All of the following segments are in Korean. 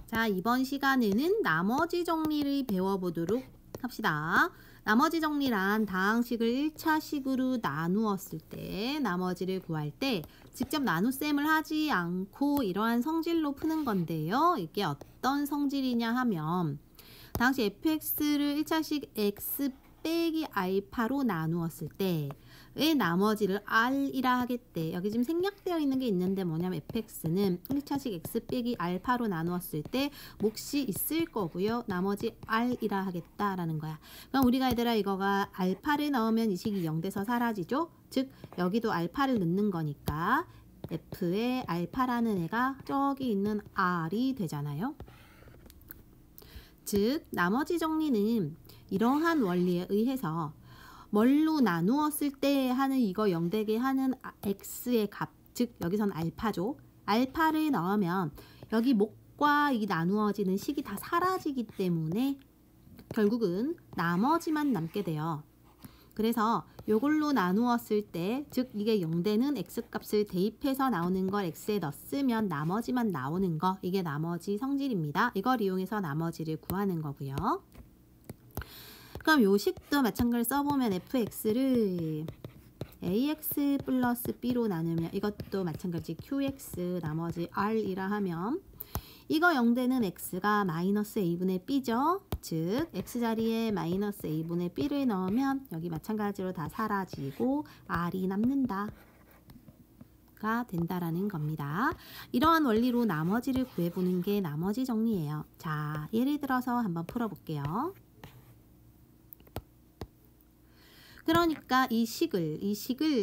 자, 이번 시간에는 나머지 정리를 배워보도록 합시다. 나머지 정리란 다항식을 1차식으로 나누었을 때 나머지를 구할 때 직접 나눗셈을 하지 않고 이러한 성질로 푸는 건데요. 이게 어떤 성질이냐 하면 다항식 fx를 1차식 x 빼기 알파로 나누었을 때 왜 나머지를 r이라 하겠대. 여기 지금 생략되어 있는 게 있는데 뭐냐면 fx는 1차식 x 빼기 알파로 나누었을 때 몫이 있을 거고요. 나머지 r이라 하겠다라는 거야. 그럼 우리가 얘들아 이거가 알파를 넣으면 이 식이 0돼서 사라지죠. 즉 여기도 알파를 넣는 거니까 f의 알파라는 애가 저기 있는 r이 되잖아요. 즉 나머지 정리는 이러한 원리에 의해서 뭘로 나누었을 때 하는 이거 0되게 하는 x의 값, 즉 여기선 알파죠. 알파를 넣으면 여기 목과 이 나누어지는 식이 다 사라지기 때문에 결국은 나머지만 남게 돼요. 그래서 이걸로 나누었을 때, 즉 이게 0되는 x값을 대입해서 나오는 걸 x에 넣었으면 나머지만 나오는 거, 이게 나머지 성질입니다. 이걸 이용해서 나머지를 구하는 거고요. 그럼 요 식도 마찬가지로 써보면 fx를 ax 플러스 b로 나누면 이것도 마찬가지 qx 나머지 r이라 하면 이거 0되는 x가 마이너스 a분의 b죠. 즉 x자리에 마이너스 a분의 b를 넣으면 여기 마찬가지로 다 사라지고 r이 남는다 가 된다라는 겁니다. 이러한 원리로 나머지를 구해보는 게 나머지 정리예요. 자, 예를 들어서 한번 풀어볼게요. 그러니까 이 식을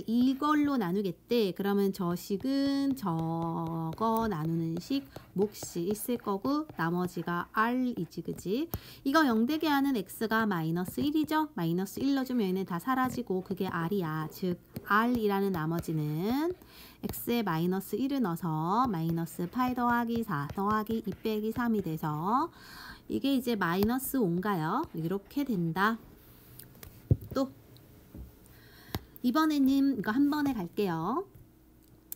이걸로 나누겠대. 그러면 저 식은 저거 나누는 식 몫이 있을 거고 나머지가 r이지, 그지? 이거 0되게 하는 x가 마이너스 1이죠? 마이너스 1 넣어주면 얘는 다 사라지고 그게 r이야. 즉 r이라는 나머지는 x에 마이너스 1을 넣어서 마이너스 8 더하기 4 더하기 2 빼기 3이 돼서 이게 이제 마이너스 5인가요? 이렇게 된다. 또 이번에는 이거 한 번에 갈게요.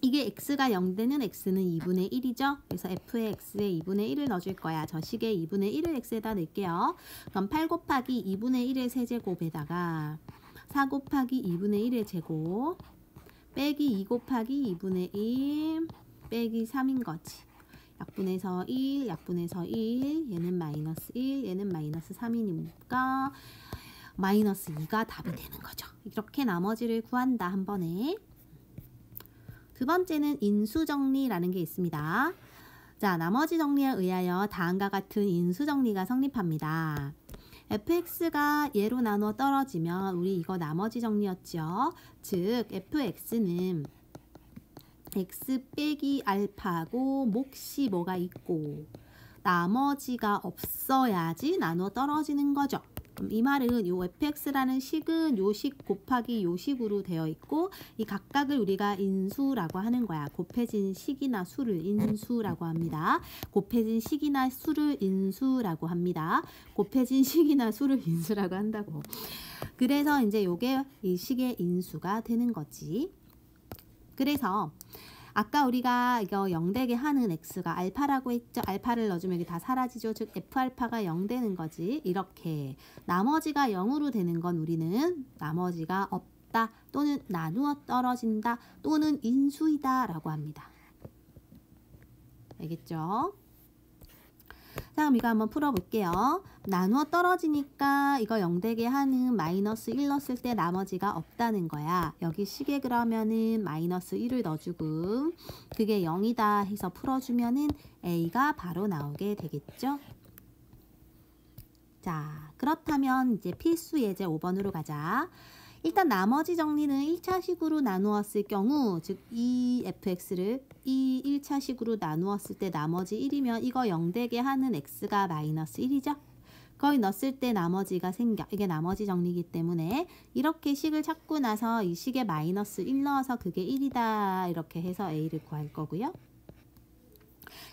이게 x가 0되는 x는 2분의 1이죠. 그래서 f의 x에 2분의 1을 넣어줄 거야. 저 식에 2분의 1을 x에다 넣을게요. 그럼 8 곱하기 2분의 1의 세제곱에다가 4 곱하기 2분의 1의 제곱 빼기 2 곱하기 2분의 1 빼기 3인 거지. 약분해서 1, 약분해서 1, 얘는 마이너스 1, 얘는 마이너스 3이니까 마이너스 2가 답이 되는 거죠. 이렇게 나머지를 구한다, 한 번에. 두 번째는 인수정리라는 게 있습니다. 자, 나머지 정리에 의하여 다음과 같은 인수정리가 성립합니다. fx가 얘로 나누어 떨어지면 우리 이거 나머지 정리였죠. 즉 fx는 x 빼기 알파고 몫이 뭐가 있고 나머지가 없어야지 나누어 떨어지는 거죠. 이 말은 요 fx라는 식은 요 식 곱하기 요 식으로 되어 있고 이 각각을 우리가 인수라고 하는 거야. 곱해진 식이나 수를 인수라고 합니다. 곱해진 식이나 수를 인수라고 합니다. 곱해진 식이나 수를 인수라고 한다고. 그래서 이제 요게 이 식의 인수가 되는 거지. 그래서 아까 우리가 이거 0되게 하는 x가 알파라고 했죠. 알파를 넣어주면 여기 다 사라지죠. 즉 f알파가 0 되는 거지. 이렇게 나머지가 0으로 되는 건 우리는 나머지가 없다 또는 나누어 떨어진다 또는 인수이다 라고 합니다. 알겠죠? 자, 그럼 이거 한번 풀어볼게요. 나누어 떨어지니까 이거 0되게 하는 마이너스 1 넣었을 때 나머지가 없다는 거야. 여기 식에 그러면은 마이너스 1을 넣어주고 그게 0이다 해서 풀어주면은 A가 바로 나오게 되겠죠. 자, 그렇다면 이제 필수 예제 5번으로 가자. 일단 나머지 정리는 1차식으로 나누었을 경우, 즉 이 fx를 이 1차식으로 나누었을 때 나머지 1이면 이거 0되게 하는 x가 마이너스 1이죠. 거기 넣었을 때 나머지가 생겨. 이게 나머지 정리이기 때문에 이렇게 식을 찾고 나서 이 식에 마이너스 1 넣어서 그게 1이다 이렇게 해서 a를 구할 거고요.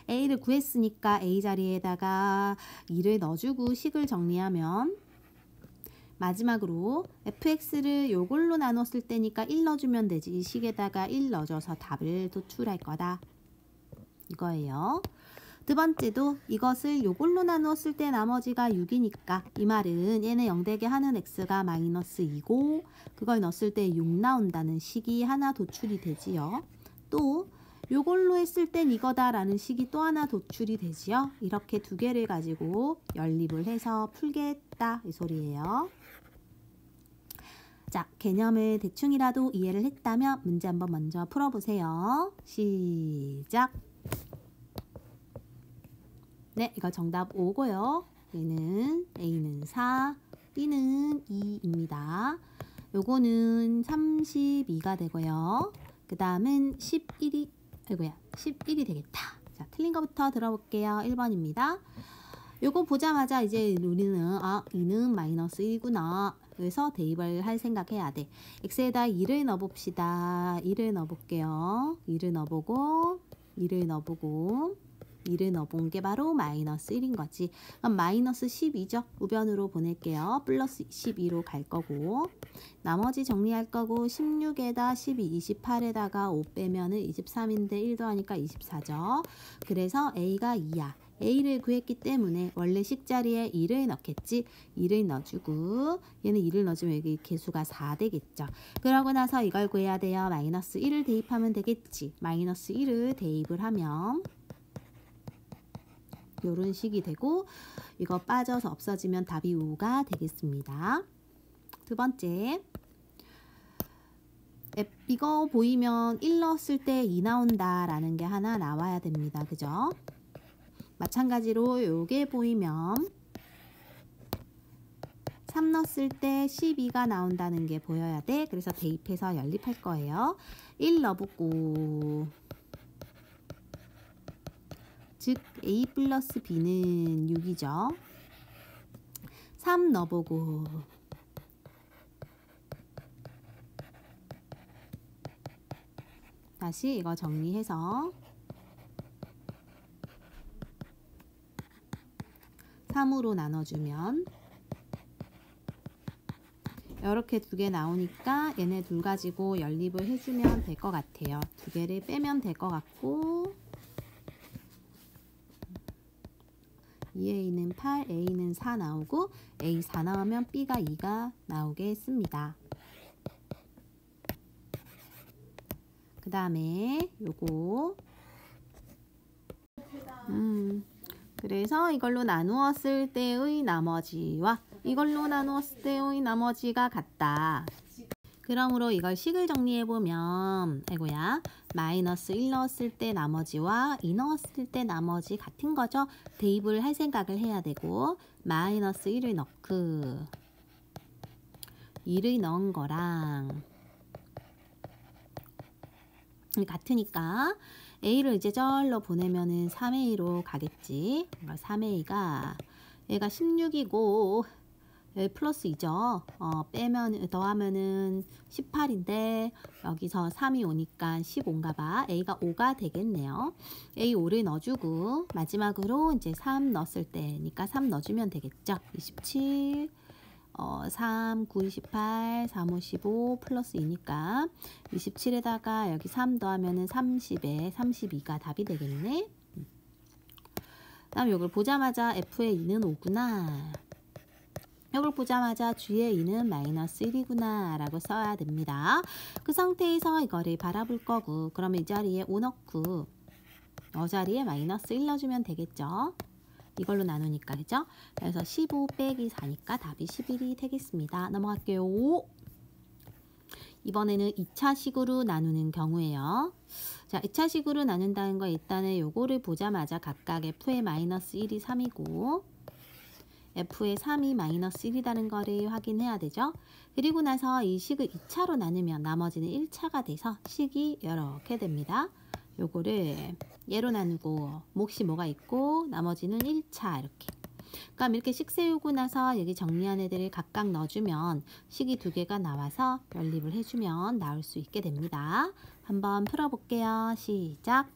a를 구했으니까 a 자리에다가 2를 넣어주고 식을 정리하면 마지막으로 fx를 요걸로 나눴을 때니까 1 넣어주면 되지. 이 식에다가 1 넣어줘서 답을 도출할 거다. 이거예요. 두 번째도 이것을 요걸로 나누었을 때 나머지가 6이니까 이 말은 얘는 0 되게 하는 x가 마이너스 2고 그걸 넣었을 때 6 나온다는 식이 하나 도출이 되지요. 또 요걸로 했을 땐 이거다라는 식이 또 하나 도출이 되지요. 이렇게 두 개를 가지고 연립을 해서 풀겠다 이 소리예요. 자, 개념을 대충이라도 이해를 했다면 문제 한번 먼저 풀어보세요. 시작! 네, 이거 정답 5고요. 얘는 A는 4, B는 2입니다. 요거는 32가 되고요. 그 다음은 11이 되겠다. 자, 틀린 거부터 들어볼게요. 1번입니다. 요거 보자마자 이제 우리는 2는 마이너스 1구나. 그래서 대입을 할 생각해야 돼. x에다 2를 넣어봅시다. 2를 넣어볼게요. 2를 넣어보고 2를 넣어보고 2를 넣어본 게 바로 마이너스 1인 거지. 그럼 마이너스 12죠. 우변으로 보낼게요. 플러스 12로 갈 거고 나머지 정리할 거고 16에다 12, 28에다가 5 빼면은 23인데 1 더하니까 24죠. 그래서 A가 2야. A를 구했기 때문에 원래 식자리에 2를 넣겠지. 2를 넣어주고 얘는 2를 넣어주면 여기 개수가 4 되겠죠. 그러고 나서 이걸 구해야 돼요. 마이너스 1을 대입하면 되겠지. 마이너스 1을 대입을 하면 요런 식이 되고 이거 빠져서 없어지면 답이 5가 되겠습니다. 두 번째 이거 보이면 1 넣었을 때 2 나온다라는 게 하나 나와야 됩니다. 그죠? 마찬가지로 요게 보이면 3 넣었을 때 12가 나온다는 게 보여야 돼. 그래서 대입해서 연립할 거예요. 1 넣어보고 즉 A 플러스 B는 6이죠. 3 넣어보고 다시 이거 정리해서 3으로 나눠주면 이렇게 두 개 나오니까 얘네 둘 가지고 연립을 해주면 될 것 같아요. 두 개를 빼면 될 것 같고 2A는 8, A는 4 나오고 A 4 나오면 B가 2가 나오겠습니다. 그 다음에 요거 그래서 이걸로 나누었을 때의 나머지와 이걸로 나누었을 때의 나머지가 같다. 그러므로 이걸 식을 정리해보면 마이너스 1 넣었을 때 나머지와 2 넣었을 때 나머지 같은 거죠. 대입을 할 생각을 해야 되고 마이너스 1을 넣고 2를 넣은 거랑 같으니까 A를 이제 저기로 보내면은 3A로 가겠지. 3A가 얘가 16이고 플러스 2죠. 빼면 더하면은 18인데 여기서 3이 오니까 15인가 봐. A가 5가 되겠네요. A 5를 넣어주고 마지막으로 이제 3 넣었을 때니까 3 넣어주면 되겠죠. 27 3, 9, 28, 3, 5, 15 플러스 2니까 27에다가 여기 3 더하면은 30에 32가 답이 되겠네. 다음 이걸 보자마자 F의 2는 5구나. 이걸 보자마자 G의 2는 마이너스 1이구나 라고 써야 됩니다. 그 상태에서 이거를 바라볼 거고 그러면 이 자리에 5 넣고 이 자리에 마이너스 1 넣어주면 되겠죠. 이걸로 나누니까 그죠? 그래서 15 빼기 4니까 답이 11이 되겠습니다. 넘어갈게요. 이번에는 2차식으로 나누는 경우에요. 자, 2차식으로 나눈다는 거 일단은 요거를 보자마자 각각 F의 마이너스 1이 3이고 F의 3이 마이너스 1이라는 거를 확인해야 되죠. 그리고 나서 이 식을 2차로 나누면 나머지는 1차가 돼서 식이 이렇게 됩니다. 요거를 얘로 나누고 몫이 뭐가 있고 나머지는 1차 이렇게. 그럼 이렇게 식 세우고 나서 여기 정리한 애들을 각각 넣어주면 식이 두 개가 나와서 연립을 해주면 나올 수 있게 됩니다. 한번 풀어볼게요. 시작.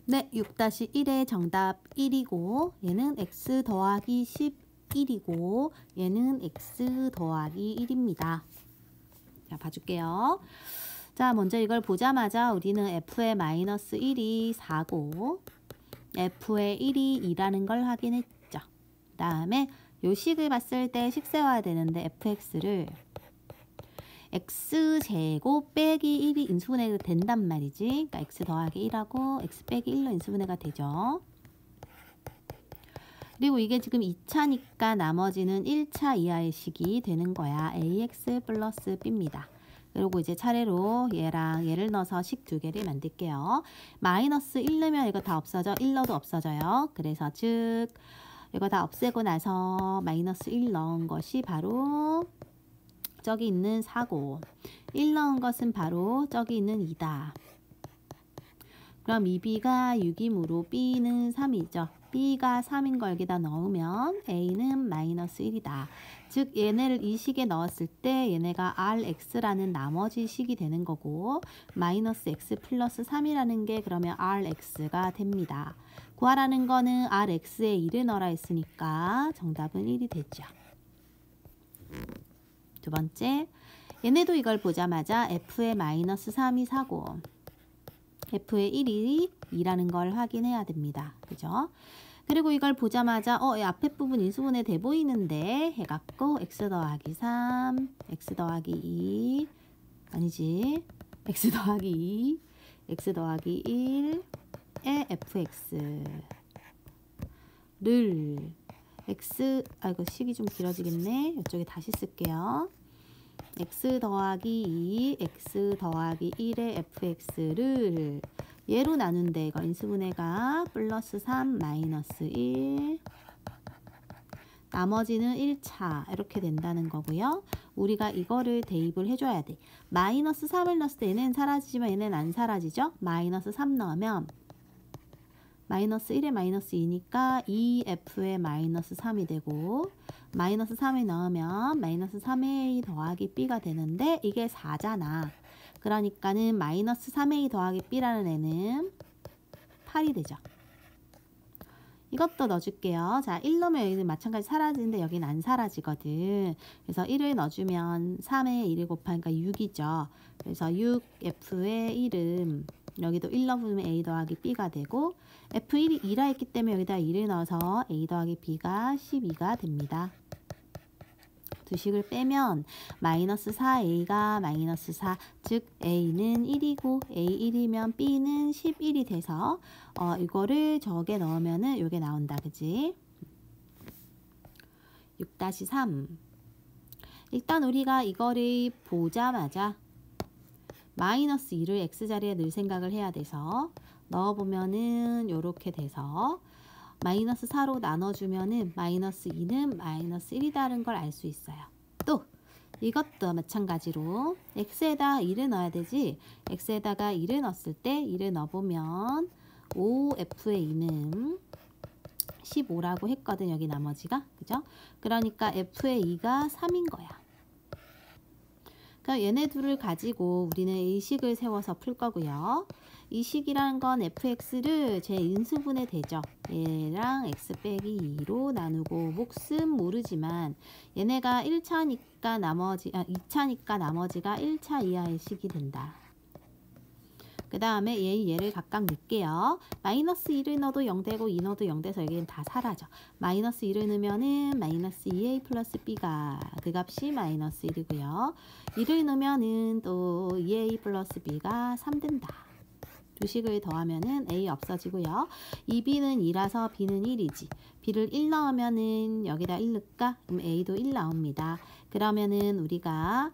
네, 6-1의 정답 1이고 얘는 x 더하기 11이고 얘는 x 더하기 1입니다. 자, 봐줄게요. 자, 먼저 이걸 보자마자 우리는 f의 마이너스 1이 4고 f의 1이 2라는 걸 확인했죠. 그 다음에 요 식을 봤을 때 식 세워야 되는데 fx를 x제곱 빼기 1이 인수분해가 된단 말이지. 그러니까 x 더하기 1하고 x 빼기 1로 인수분해가 되죠. 그리고 이게 지금 2차니까 나머지는 1차 이하의 식이 되는 거야. ax 플러스 b입니다. 그리고 이제 차례로 얘랑 얘를 넣어서 식 두 개를 만들게요. 마이너스 1 넣으면 이거 다 없어져. 1 넣어도 없어져요. 그래서 즉 이거 다 없애고 나서 마이너스 1 넣은 것이 바로 저기 있는 4고 1 넣은 것은 바로 저기 있는 2다. 그럼 2b가 6이므로 b는 3이죠. b가 3인 걸 여기다 넣으면 a는 마이너스 1이다. 즉 얘네를 이 식에 넣었을 때 얘네가 rx라는 나머지 식이 되는 거고 마이너스 x 플러스 3이라는 게 그러면 rx가 됩니다. 구하라는 거는 rx에 1을 넣어라 했으니까 정답은 1이 되죠. 두 번째, 얘네도 이걸 보자마자 f의 마이너스 3이 4고 f의 1이 2라는 걸 확인해야 됩니다. 그죠? 그리고 이걸 보자마자 앞에 부분 인수분해 돼 보이는데 해갖고 x 더하기 3, x 더하기 2 아니지 x 더하기 2, x 더하기 1의 fx를 x 이거 식이 좀 길어지겠네. 이쪽에 다시 쓸게요. x 더하기 2, x 더하기 1의 fx를 얘로 나눈데 이거 인수분해가 플러스 3 마이너스 1 나머지는 1차 이렇게 된다는 거고요. 우리가 이거를 대입을 해줘야 돼. 마이너스 3을 넣었을 때 얘는 사라지지만 얘는 안 사라지죠. 마이너스 3 넣으면 마이너스 1에 마이너스 2니까 2f의 마이너스 3이 되고 마이너스 3을 넣으면 마이너스 3a 더하기 b가 되는데 이게 4잖아. 그러니까는 마이너스 3a 더하기 b라는 애는 8이 되죠. 이것도 넣어줄게요. 자, 1 넣으면 여기는 마찬가지 사라지는데 여기는 안 사라지거든. 그래서 1을 넣어주면 3에 1을 곱하니까 6이죠. 그래서 6f의 1은 여기도 1 넣으면 a 더하기 b가 되고 f1이 2라 했기 때문에 여기다 2를 넣어서 a 더하기 b가 12가 됩니다. 두 식을 빼면 마이너스 4a가 마이너스 4, 즉 a는 1이고 a 1이면 b는 11이 돼서 이거를 저게 넣으면은 요게 나온다. 그지? 6-3 일단 우리가 이거를 보자마자 마이너스 2를 x자리에 넣을 생각을 해야 돼서 넣어보면은 요렇게 돼서 마이너스 4로 나눠주면은 마이너스 2는 마이너스 1이다는 걸 알 수 있어요. 또 이것도 마찬가지로 x에다 2를 넣어야 되지. x에다가 2를 넣었을 때 2를 넣어보면 5f의 2는 15라고 했거든. 여기 나머지가. 그죠? 그러니까 f의 2가 3인 거야. 그러니까 얘네 둘을 가지고 우리는 이 식을 세워서 풀 거고요. 이 식이라는 건 fx를 제 인수분해 되죠. 얘랑 x 빼기 2로 나누고 몫은 모르지만 얘네가 1차니까 나머지 2차니까 나머지가 1차 이하의 식이 된다. 그 다음에 얘를 각각 넣을게요. 마이너스 1을 넣어도 0 되고 2 넣어도 0 돼서 여기는 다 사라져. 마이너스 1을 넣으면은 마이너스 2a 플러스 b가 그 값이 마이너스 1이고요. 1을 넣으면은 또 2a 플러스 b가 3 된다. 두 식을 더하면은 a 없어지고요. 이 b는 2라서 b는 1이지. b를 1 넣으면은 여기다 1 넣을까? 그럼 a도 1 나옵니다. 그러면은 우리가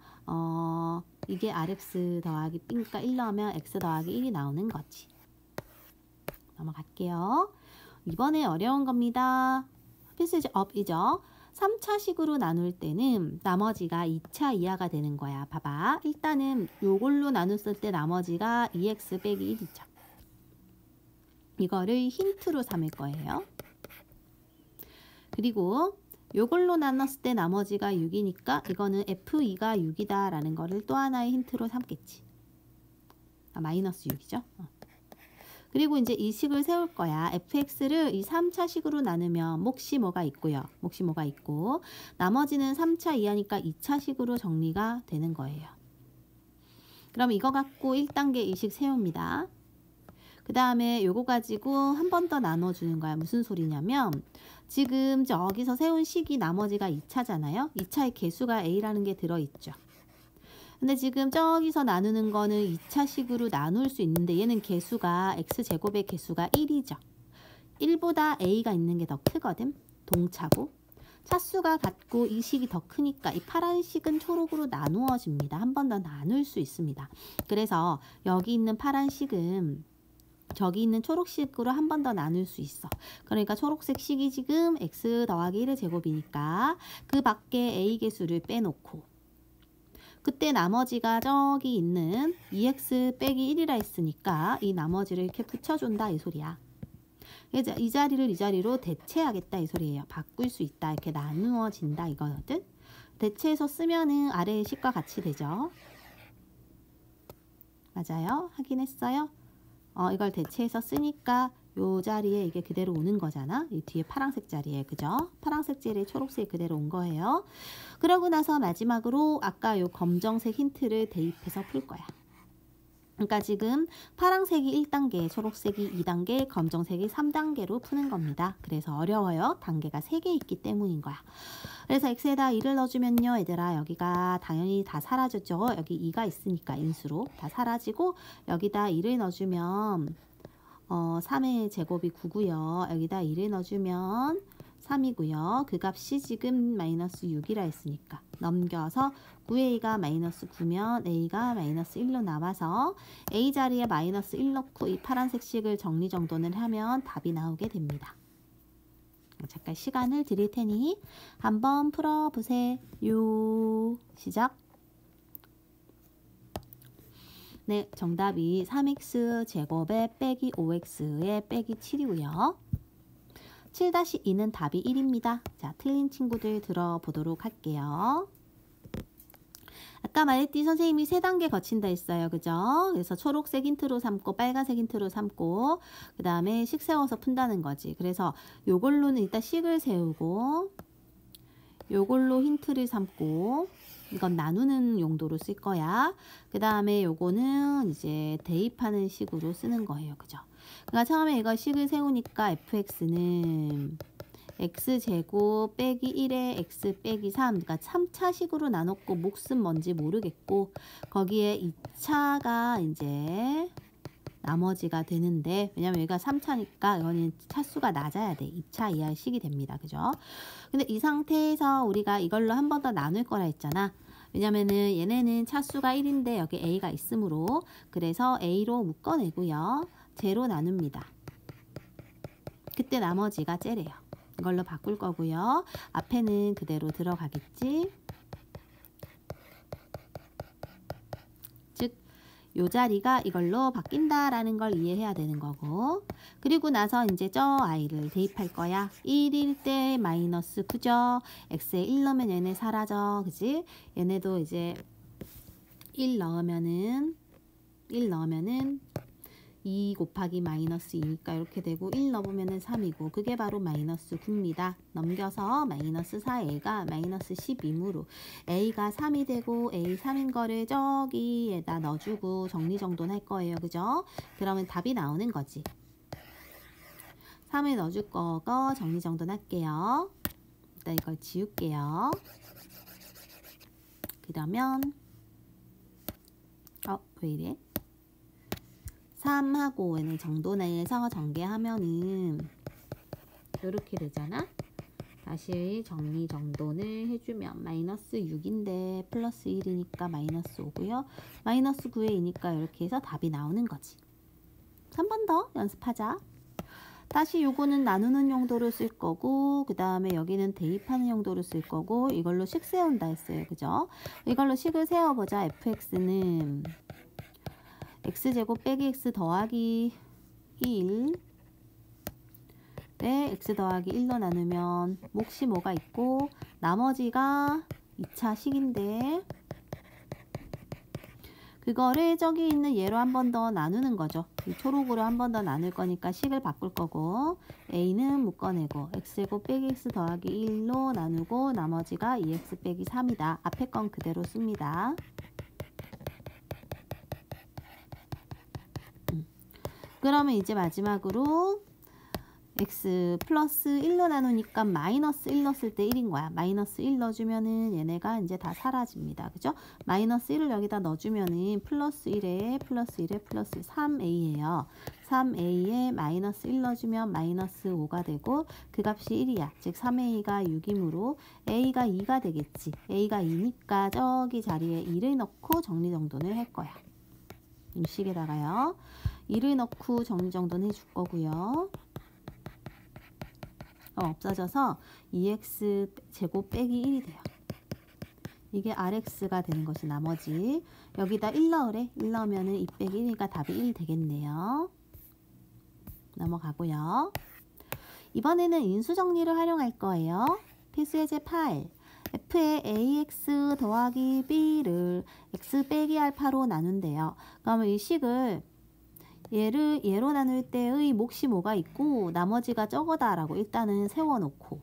이게 rx 더하기 b니까 1 넣으면 x 더하기 1이 나오는 거지. 넘어갈게요. 이번에 어려운 겁니다. 필수적 업이죠. 3차식으로 나눌 때는 나머지가 2차 이하가 되는 거야. 봐봐. 일단은 요걸로 나눴을 때 나머지가 2x 빼기 1이죠. 이거를 힌트로 삼을 거예요. 그리고 요걸로 나눴을 때 나머지가 6이니까 이거는 f2가 6이다 라는 거를 또 하나의 힌트로 삼겠지. 마이너스 6이죠. 그리고 이제 이 식을 세울 거야. fx를 이 3차식으로 나누면 몫이 뭐가 있고요. 몫이 뭐가 있고 나머지는 3차 이하니까 2차식으로 정리가 되는 거예요. 그럼 이거 갖고 1단계 이식 세웁니다. 그 다음에 요거 가지고 한 번 더 나눠주는 거야. 무슨 소리냐면 지금 저기서 세운 식이 나머지가 2차잖아요. 2차의 개수가 A라는 게 들어있죠. 근데 지금 저기서 나누는 거는 2차 식으로 나눌 수 있는데 얘는 개수가 X제곱의 개수가 1이죠. 1보다 A가 있는 게 더 크거든. 동차고. 차수가 같고 이 식이 더 크니까 이 파란 식은 초록으로 나누어집니다. 한 번 더 나눌 수 있습니다. 그래서 여기 있는 파란 식은 저기 있는 초록식으로 한 번 더 나눌 수 있어. 그러니까 초록색 식이 지금 x 더하기 1의 제곱이니까 그 밖에 a 개수를 빼놓고 그때 나머지가 저기 있는 2x 빼기 1이라 했으니까 이 나머지를 이렇게 붙여준다 이 소리야. 이 자리를 이 자리로 대체하겠다 이 소리예요. 바꿀 수 있다. 이렇게 나누어진다 이거거든. 대체해서 쓰면은 아래의 식과 같이 되죠. 맞아요? 확인했어요? 이걸 대체해서 쓰니까 요 자리에 이게 그대로 오는 거잖아. 이 뒤에 파란색 자리에, 그죠? 파란색 자리에 초록색이 그대로 온 거예요. 그러고 나서 마지막으로 아까 요 검정색 힌트를 대입해서 풀 거야. 그러니까 지금 파란색이 1단계, 초록색이 2단계, 검정색이 3단계로 푸는 겁니다. 그래서 어려워요. 단계가 3개 있기 때문인 거야. 그래서 x에다 2를 넣어주면요. 얘들아 여기가 당연히 다 사라졌죠. 여기 2가 있으니까 인수로 다 사라지고 여기다 2를 넣어주면 3의 제곱이 9고요. 여기다 2를 넣어주면 3이고요. 그 값이 지금 마이너스 6이라 했으니까 넘겨서 9a가 마이너스 9면 a가 마이너스 1로 나와서 a 자리에 마이너스 1 넣고 이 파란색 식을 정리정돈을 하면 답이 나오게 됩니다. 잠깐 시간을 드릴 테니 한번 풀어보세요. 시작. 네, 정답이 3x 제곱에 빼기 5x에 빼기 7이고요. 7-2는 답이 1입니다. 자, 틀린 친구들 들어보도록 할게요. 아까 말했듯이 선생님이 3단계 거친다 했어요. 그죠? 그래서 초록색 힌트로 삼고 빨간색 힌트로 삼고 그 다음에 식 세워서 푼다는 거지. 그래서 요걸로는 일단 식을 세우고 요걸로 힌트를 삼고 이건 나누는 용도로 쓸 거야. 그 다음에 요거는 이제 대입하는 식으로 쓰는 거예요. 그죠? 그러니까 처음에 이거 식을 세우니까 fx는 x제곱 빼기 1에 x 빼기 3, 그러니까 3차 식으로 나눴고 몫은 뭔지 모르겠고 거기에 2차가 이제 나머지가 되는데 왜냐면 여기가 3차니까 이거는 차수가 낮아야 돼. 2차 이하의 식이 됩니다. 그죠? 근데 이 상태에서 우리가 이걸로 한 번 더 나눌 거라 했잖아. 왜냐면은 얘네는 차수가 1인데 여기 a가 있으므로 그래서 a로 묶어내고요. 제로 나눕니다. 그때 나머지가 째래요. 이걸로 바꿀 거고요. 앞에는 그대로 들어가겠지. 즉, 요 자리가 이걸로 바뀐다라는 걸 이해해야 되는 거고. 그리고 나서 이제 저 i를 대입할 거야. 1일 때 마이너스 9죠. x에 1 넣으면 얘네 사라져. 그지? 얘네도 이제 1 넣으면은 2 곱하기 마이너스 2니까 이렇게 되고 1 넣어보면 3이고 그게 바로 마이너스 9입니다. 넘겨서 마이너스 4a가 마이너스 12이므로 a가 3이 되고 a 3인 거를 저기에다 넣어주고 정리정돈 할 거예요. 그죠? 그러면 답이 나오는 거지. 3을 넣어줄 거고 정리정돈 할게요. 일단 이걸 지울게요. 그러면 왜 이래? 3하고 얘는 정돈해서 전개하면은 이렇게 되잖아. 다시 정리정돈을 해주면 마이너스 6인데 플러스 1이니까 마이너스 5고요. 마이너스 9에 2니까 이렇게 해서 답이 나오는 거지. 한 번 더 연습하자. 다시 요거는 나누는 용도로 쓸 거고 그 다음에 여기는 대입하는 용도로 쓸 거고 이걸로 식 세운다 했어요. 그죠? 이걸로 식을 세워보자. fx는 x제곱 빼기 x 더하기 1 네, x 더하기 1로 나누면 몫이 뭐가 있고 나머지가 2차 식인데 그거를 저기 있는 얘로 한 번 더 나누는 거죠. 이 초록으로 한 번 더 나눌 거니까 식을 바꿀 거고 a는 묶어내고 x제곱 빼기 x 더하기 1로 나누고 나머지가 2x 빼기 3이다. 앞에 건 그대로 씁니다. 그러면 이제 마지막으로 x 플러스 1로 나누니까 마이너스 1 넣었을 때 1인 거야. 마이너스 1 넣어주면은 얘네가 이제 다 사라집니다. 그죠? 마이너스 1을 여기다 넣어주면은 플러스 1에 플러스 1에 플러스 3a예요. 3a에 마이너스 1 넣어주면 마이너스 5가 되고 그 값이 1이야. 즉 3a가 6이므로 a가 2가 되겠지. a가 2니까 저기 자리에 2를 넣고 정리정돈을 할 거야. 이 식에다가요. 2를 넣고 정리정돈 해줄 거고요. 없어져서 2x 제곱 빼기 1이 돼요. 이게 rx가 되는 것이 나머지. 여기다 1 넣으래. 1 넣으면은 2 빼기 1이니까 답이 1 되겠네요. 넘어가고요. 이번에는 인수정리를 활용할 거예요. 필수의 제8. f의 ax 더하기 b를 x 빼기 알파로 나눈대요. 그러면 이 식을 얘로 나눌 때의 몫이 뭐가 있고 나머지가 저거다라고 일단은 세워놓고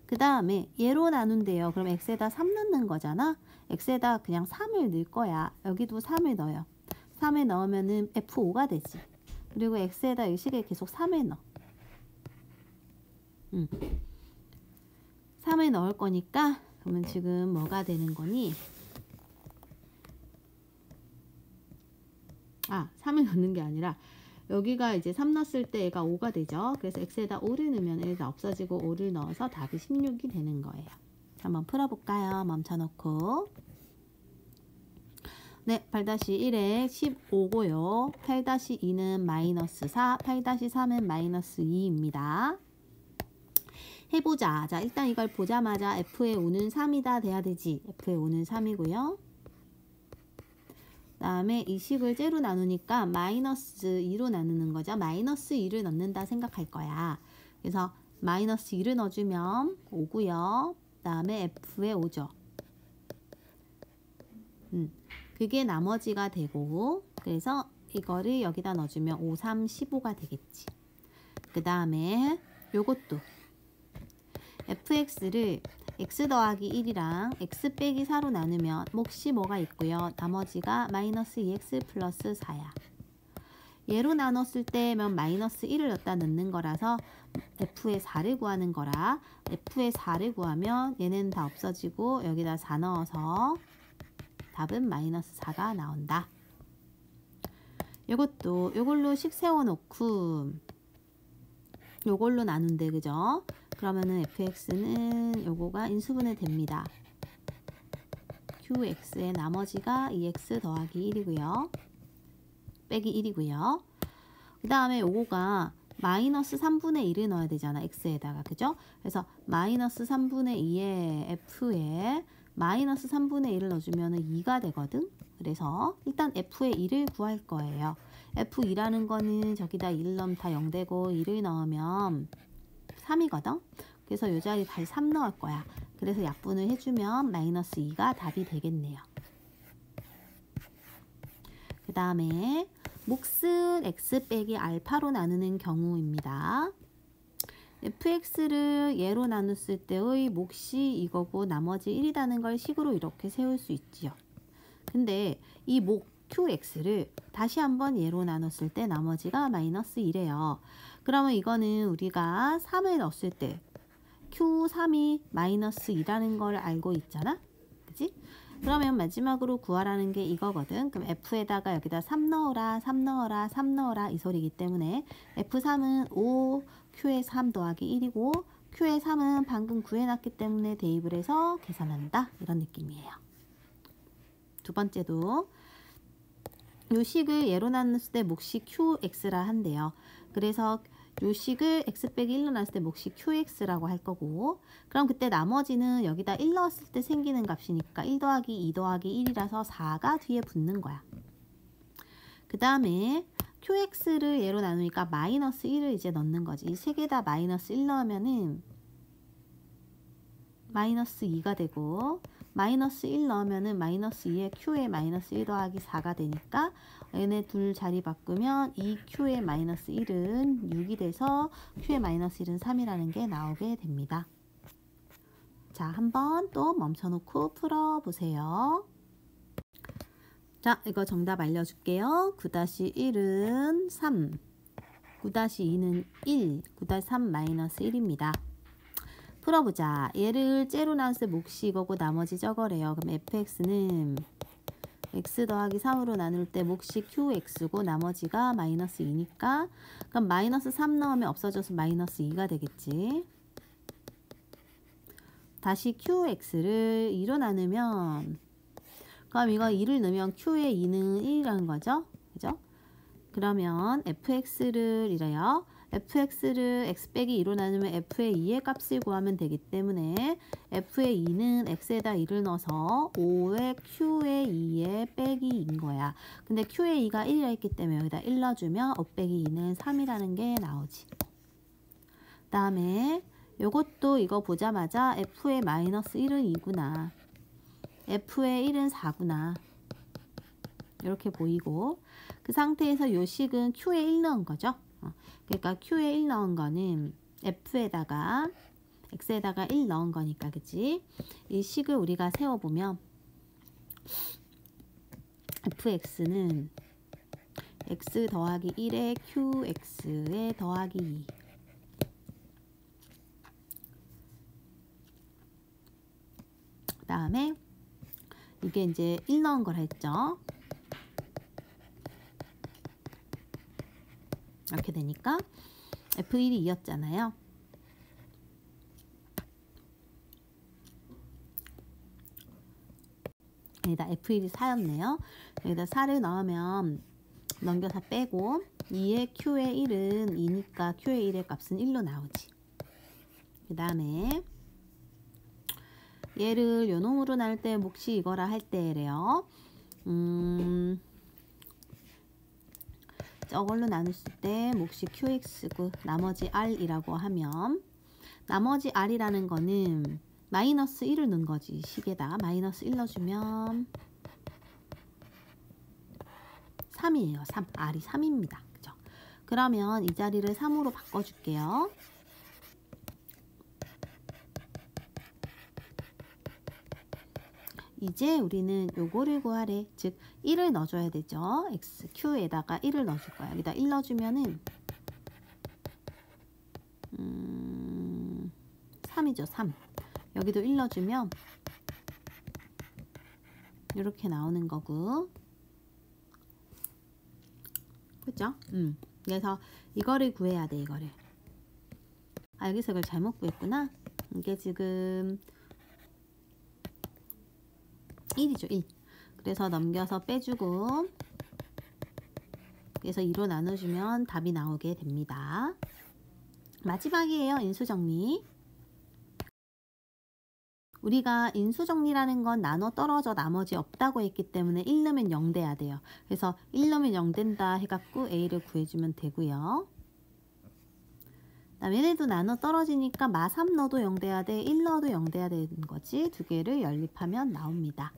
그 다음에 얘로 나눈대요. 그럼 x에다 3 넣는 거잖아. x에다 그냥 3을 넣을 거야. 여기도 3을 넣어요. 3을 넣으면은 f5가 되지. 그리고 x에다 이 식에 계속 3을 넣어. 3을 넣을 거니까 그러면 지금 뭐가 되는 거니? 3을 넣는 게 아니라 여기가 이제 3 넣었을 때 얘가 5가 되죠. 그래서 x에다 5를 넣으면 얘가 없어지고 5를 넣어서 답이 16이 되는 거예요. 한번 풀어볼까요? 멈춰놓고. 네, 8-1에 15고요. 8-2는 마이너스 4, 8-3은 마이너스 2입니다. 해보자. 자, 일단 이걸 보자마자 f의 5는 3이다 돼야 되지. f의 5는 3이고요. 그 다음에 이 식을 째로 나누니까 마이너스 2로 나누는 거죠. 마이너스 2를 넣는다 생각할 거야. 그래서 마이너스 2를 넣어주면 5고요. 그 다음에 f의 5죠. 그게 나머지가 되고 그래서 이거를 여기다 넣어주면 5, 3, 15가 되겠지. 그 다음에 요것도 fx를 x 더하기 1이랑 x 빼기 4로 나누면 몫이 뭐가 있고요. 나머지가 마이너스 2x 플러스 4야. 얘로 나눴을 때면 마이너스 1을 여기다 넣는 거라서 f의 4를 구하는 거라 f의 4를 구하면 얘는 다 없어지고 여기다 4 넣어서 답은 마이너스 4가 나온다. 요것도 요걸로 식 세워놓고 요걸로 나눈대 그죠? 그러면은 fx는 요거가 인수분해 됩니다. qx의 나머지가 2x 더하기 1이고요. 빼기 1이고요. 그 다음에 요거가 마이너스 3분의 1을 넣어야 되잖아. x에다가 그죠? 그래서 마이너스 3분의 2의 f에 마이너스 3분의 1을 넣어주면 2가 되거든. 그래서 일단 f의 1을 구할 거예요. f2라는 거는 저기다 1 넣으면 다 0 되고 1을 넣으면 3이거든. 그래서 이 자리에 다시 3 넣을 거야. 그래서 약분을 해주면 마이너스 2가 답이 되겠네요. 그 다음에 몫은 x 빼기 알파로 나누는 경우입니다. fx를 얘로 나눴을 때의 몫이 이거고 나머지 1이라는 걸 식으로 이렇게 세울 수 있지요. 근데 이 몫 qx를 다시 한번 얘로 나눴을 때 나머지가 마이너스 1이에요. 그러면 이거는 우리가 3을 넣었을 때 q3이 마이너스 2라는 걸 알고 있잖아. 그치? 그러면 마지막으로 구하라는 게 이거거든. 그럼 f에다가 여기다 3 넣어라, 3 넣어라, 3 넣어라 이 소리이기 때문에 f3은 5, q의 3 더하기 1이고 q의 3은 방금 구해놨기 때문에 대입을 해서 계산한다. 이런 느낌이에요. 두 번째도 요 식을 얘로 나눴을 때 몫이 qx라 한대요. 그래서 요 식을 x 빼기 1로 나눴을 때 몫이 qx라고 할 거고 그럼 그때 나머지는 여기다 1 넣었을 때 생기는 값이니까 1 더하기 2 더하기 1이라서 4가 뒤에 붙는 거야. 그 다음에 qx를 얘로 나누니까 마이너스 1을 이제 넣는 거지. 이 세 개 다 마이너스 1 넣으면은 마이너스 2가 되고 마이너스 1 넣으면은 마이너스 2에 q에 마이너스 1 더하기 4가 되니까 얘네 둘 자리 바꾸면 2q의 마이너스 1은 6이 돼서 q의 마이너스 1은 3이라는 게 나오게 됩니다. 자, 한번 또 멈춰놓고 풀어보세요. 자, 이거 정답 알려줄게요. 9-1은 3, 9-2는 1, 9-3 마이너스 1입니다. 풀어보자. 얘를 째로 나눴을 때 몫이 이거고 나머지 저거래요. 그럼 fx는 x 더하기 3으로 나눌 때 몫이 qx고 나머지가 마이너스 2니까 그럼 마이너스 3 넣으면 없어져서 마이너스 2가 되겠지. 다시 qx를 2로 나누면 그럼 이거 2를 넣으면 q의 2는 1이라는 거죠. 그죠? 그러면 fx를 이래요. fx를 x 빼기 2로 나누면 f의 2의 값을 구하면 되기 때문에 f의 2는 x에다 2를 넣어서 5의 q의 2의 빼기 2인 거야. 근데 q의 2가 1이라 했기 때문에 여기다 1 넣어주면 5 빼기 2는 3이라는 게 나오지. 그 다음에 요것도 이거 보자마자 f의 마이너스 1은 2구나. f의 1은 4구나. 이렇게 보이고 그 상태에서 요 식은 q에 1 넣은 거죠. 그러니까 q에 1 넣은 거는 f에다가 x에다가 1 넣은 거니까 그치? 이 식을 우리가 세워보면 fx는 x 더하기 1에 qx에 더하기 2 그 다음에 이게 이제 1 넣은 걸 했죠. 이렇게 되니까 F1이 2였잖아요. 여기다 F1이 4였네요. 여기다 4를 넣으면 넘겨서 빼고 2의 Q의 1은 2니까 Q의 1의 값은 1로 나오지. 그 다음에 얘를 요 놈으로 나눌 때 몫이 이거라 할 때래요. 저걸로 나눴을 때 몫이 qx고 나머지 r이라고 하면 나머지 r이라는 거는 마이너스 1을 넣은 거지. 식에다 마이너스 1 넣어주면 3이에요. 3. r이 3입니다. 그죠? 그러면 이 자리를 3으로 바꿔줄게요. 이제 우리는 요거를 구하래. 즉 1을 넣어줘야 되죠. x, q에다가 1을 넣어줄 거야. 여기다 1 넣어주면은 3이죠. 3. 여기도 1 넣어주면 이렇게 나오는 거고. 그죠? 그래서 이거를 구해야 돼. 이거를. 아, 여기서 이걸 잘못 구했구나. 이게 지금 1이죠. 1. 그래서 넘겨서 빼주고 그래서 2로 나눠주면 답이 나오게 됩니다. 마지막이에요. 인수정리. 우리가 인수정리라는 건 나눠 떨어져 나머지 없다고 했기 때문에 1 넣으면 0 돼야 돼요. 그래서 1 넣으면 0 된다 해갖고 A를 구해주면 되고요. 얘네도 나눠 떨어지니까 마3 넣어도 0 돼야 돼. 1 넣어도 0 돼야 되는 거지. 두 개를 연립하면 나옵니다.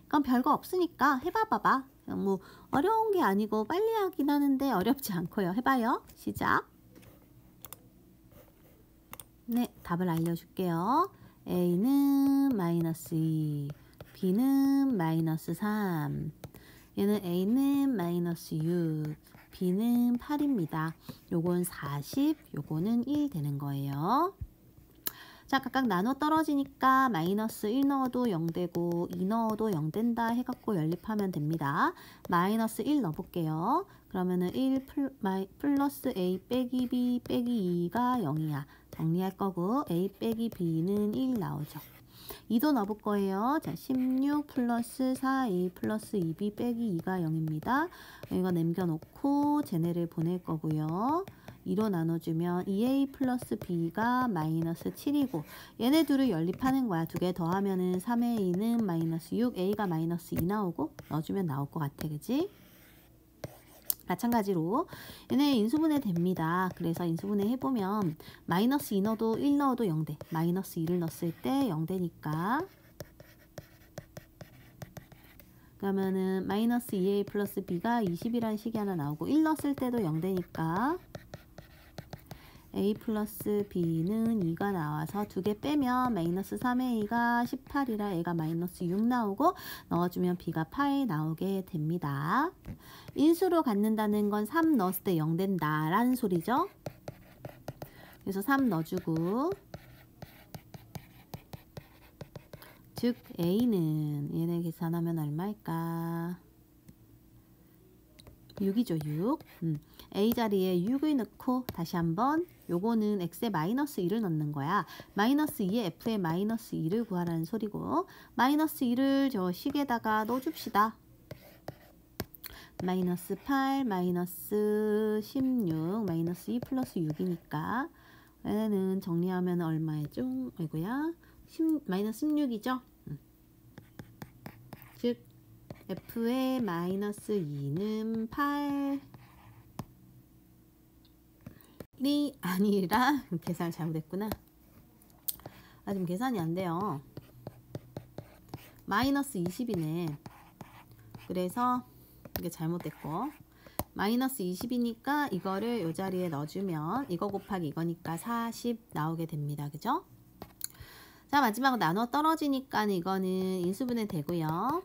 그럼 별거 없으니까 해봐봐. 뭐 어려운 게 아니고 빨리 하긴 하는데 어렵지 않고요. 해봐요. 시작. 네, 답을 알려줄게요. A는 마이너스 2, B는 마이너스 3, 얘는 A는 마이너스 6, B는 8입니다. 요건 40, 요거는 1 되는 거예요. 자, 각각 나눠 떨어지니까 마이너스 1 넣어도 0 되고 2 넣어도 0 된다 해갖고 연립하면 됩니다. 마이너스 1 넣어볼게요. 그러면은 1 플러스 A 빼기 B 빼기 2가 0이야. 정리할 거고 A 빼기 B는 1 나오죠. 2도 넣어볼 거예요. 자, 16 플러스 4A 플러스 2B 빼기 2가 0입니다. 이거 남겨놓고 쟤네를 보낼 거고요. 2로 나눠주면 2A 플러스 B가 마이너스 7이고 얘네 둘을 연립하는 거야. 두 개 더하면은 3A는 마이너스 6, A가 마이너스 2 나오고 넣어주면 나올 것 같아. 그지? 마찬가지로 얘네 인수분해 됩니다. 그래서 인수분해 해보면 마이너스 2 넣어도 1 넣어도 0 돼. 마이너스 2를 넣었을 때 0 되니까 그러면은 마이너스 2A 플러스 B가 20이라는 식이 하나 나오고 1 넣었을 때도 0 되니까 a 플러스 b는 2가 나와서 2개 빼면 마이너스 3a가 18이라 a가 마이너스 6 나오고 넣어주면 b가 8 나오게 됩니다. 인수로 갖는다는 건 3 넣었을 때 0 된다 라는 소리죠. 그래서 3 넣어주고 즉 a는 얘네 계산하면 얼마일까? 6이죠. 6. a 자리에 6을 넣고 다시 한번 요거는 x에 마이너스 1을 넣는 거야. 마이너스 2에 f에 마이너스 2를 구하라는 소리고 마이너스 2를 저 식에다가 넣어줍시다. 마이너스 8, 마이너스 16, 마이너스 2 플러스 6이니까 얘는 정리하면 얼마죠? 아이고야. 마이너스 16이죠. 즉 f의 마이너스 2는 8이 아니라 계산을 잘못했구나. 지금 계산이 안 돼요. 마이너스 20이네. 그래서 이게 잘못됐고 마이너스 20이니까 이거를 이 자리에 넣어주면 이거 곱하기 이거니까 40 나오게 됩니다. 그죠? 자, 마지막으로 나눠 떨어지니까 이거는 인수분해 되고요.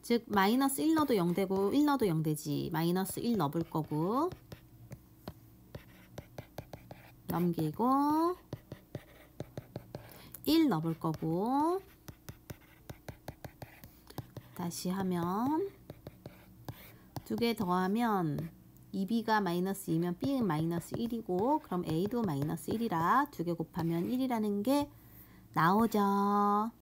즉 마이너스 1 넣어도 0 되고 1 넣어도 0 되지. 마이너스 1 넣어볼 거고 넘기고 1 넣어볼 거고 다시 하면 2개 더하면 2b가 마이너스 2면 b는 마이너스 1이고 그럼 a도 마이너스 1이라 2개 곱하면 1이라는 게 나오죠.